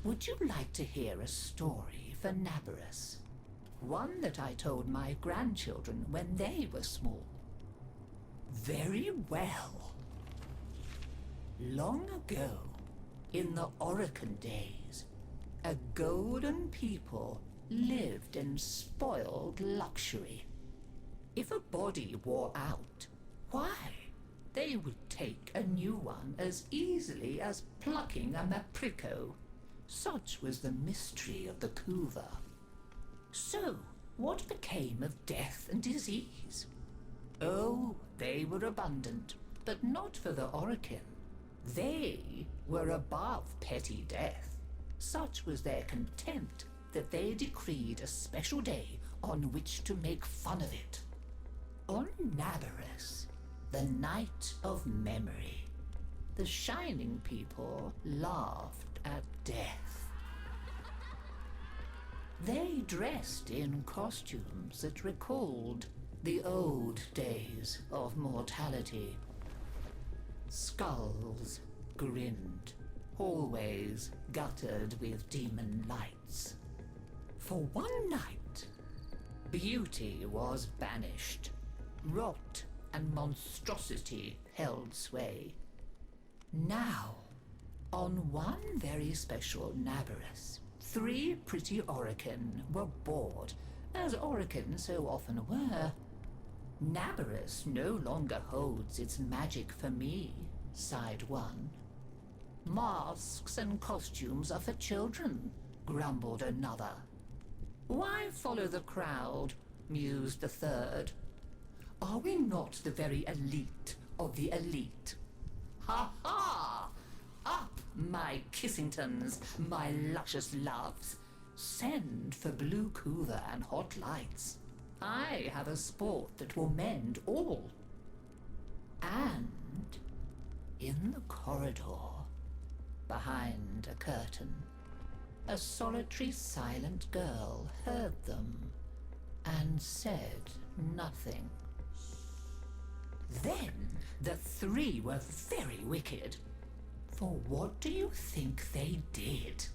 Would you like to hear a story for Naberus? One that I told my grandchildren when they were small. Very well. Long ago, in the Orokin days, a golden people lived in spoiled luxury. If a body wore out, why, they would take a new one as easily as plucking a maprico. Such was the mystery of the Kuva. So, what became of death and disease? Oh, they were abundant, but not for the Orokin. They were above petty death. Such was their contempt that they decreed a special day on which to make fun of it. On Naberus, the night of memory, the Shining People laughed at death. They dressed in costumes that recalled the old days of mortality. Skulls grinned, hallways guttered with demon lights. For one night, beauty was banished. Rot and monstrosity held sway. Now, on one very special Naberus, 3 pretty Orokin were bored, as Orokin so often were. Naberus no longer holds its magic for me, sighed one. Masks and costumes are for children, grumbled another. Why follow the crowd, mused the third. Are we not the very elite of the elite? Ha ha! Up, my Kissingtons, my luscious loves. Send for blue Kuva and hot lights. I have a sport that will mend all. And in the corridor, behind a curtain, a solitary silent girl heard them and said nothing. Then the 3 were very wicked. For what do you think they did?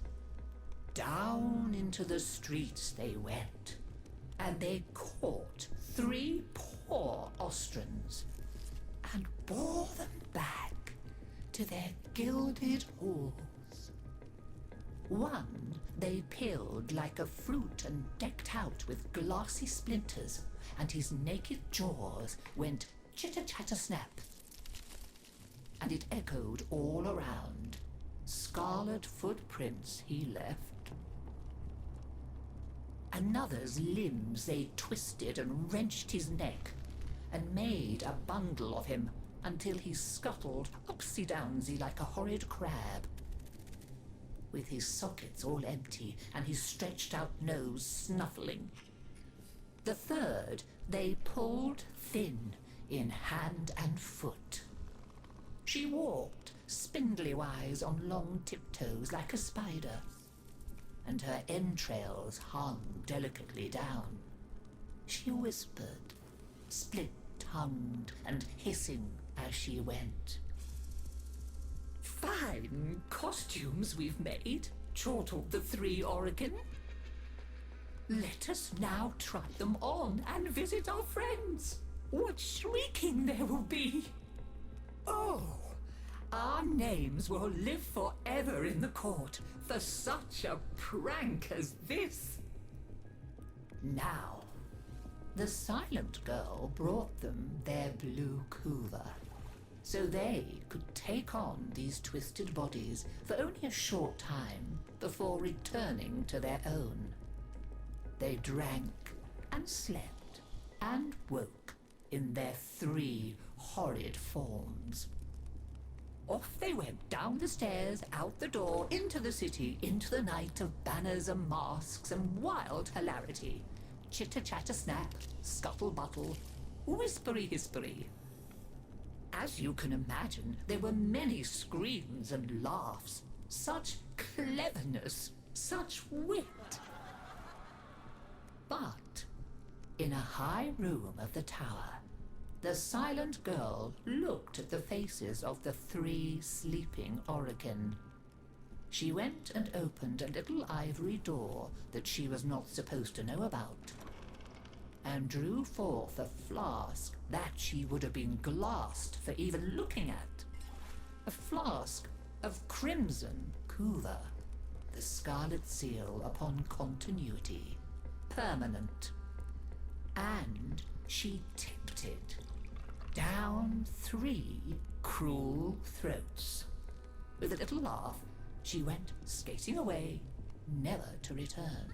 Down into the streets they went, and they caught 3 poor Ostrans and bore them back to their gilded halls. One they peeled like a fruit and decked out with glassy splinters, and his naked jaws went chitter-chatter-snap. And it echoed all around. Scarlet footprints he left. Another's limbs they twisted and wrenched his neck, and made a bundle of him until he scuttled upsy-downsy like a horrid crab, with his sockets all empty and his stretched-out nose snuffling. The third they pulled thin in hand and foot. She walked spindly-wise on long tiptoes like a spider, and her entrails hung delicately down. She whispered, split-tongued and hissing as she went. Fine costumes we've made, chortled the 3 Orokin. Let us now try them on and visit our friends. What shrieking there will be! Oh, our names will live forever in the court for such a prank as this. Now, the silent girl brought them their blue Kuva, so they could take on these twisted bodies for only a short time before returning to their own. They drank and slept and woke in their 3 horrid forms. Off they went down the stairs, out the door, into the city, into the night of banners and masks and wild hilarity. Chitter-chatter-snap, scuttle-buttle, whispery-hispery. As you can imagine, there were many screams and laughs. Such cleverness, such wit. But in a high room of the tower, the silent girl looked at the faces of the 3 sleeping Orokin. She went and opened a little ivory door that she was not supposed to know about, and drew forth a flask that she would have been glassed for even looking at. A flask of crimson kuva, the scarlet seal upon continuity, permanent. And she tipped it down 3 cruel throats. With a little laugh, she went skating away, never to return.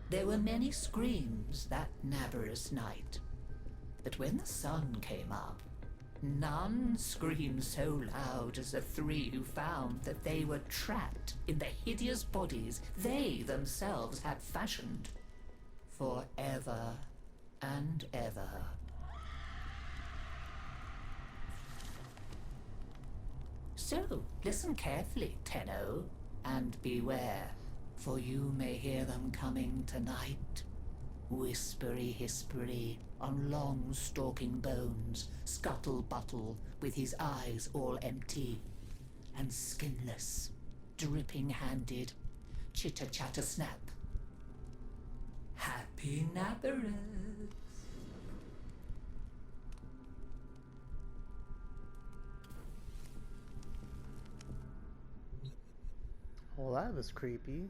There were many screams that Naberus night, but when the sun came up, none screamed so loud as the 3 who found that they were trapped in the hideous bodies they themselves had fashioned forever and ever. So, listen carefully, Tenno, and beware, for you may hear them coming tonight. Whispery-hispery on long stalking bones, scuttle-buttle with his eyes all empty, and skinless, dripping-handed, chitter-chatter-snap. Happy Naberus! Well, that was creepy.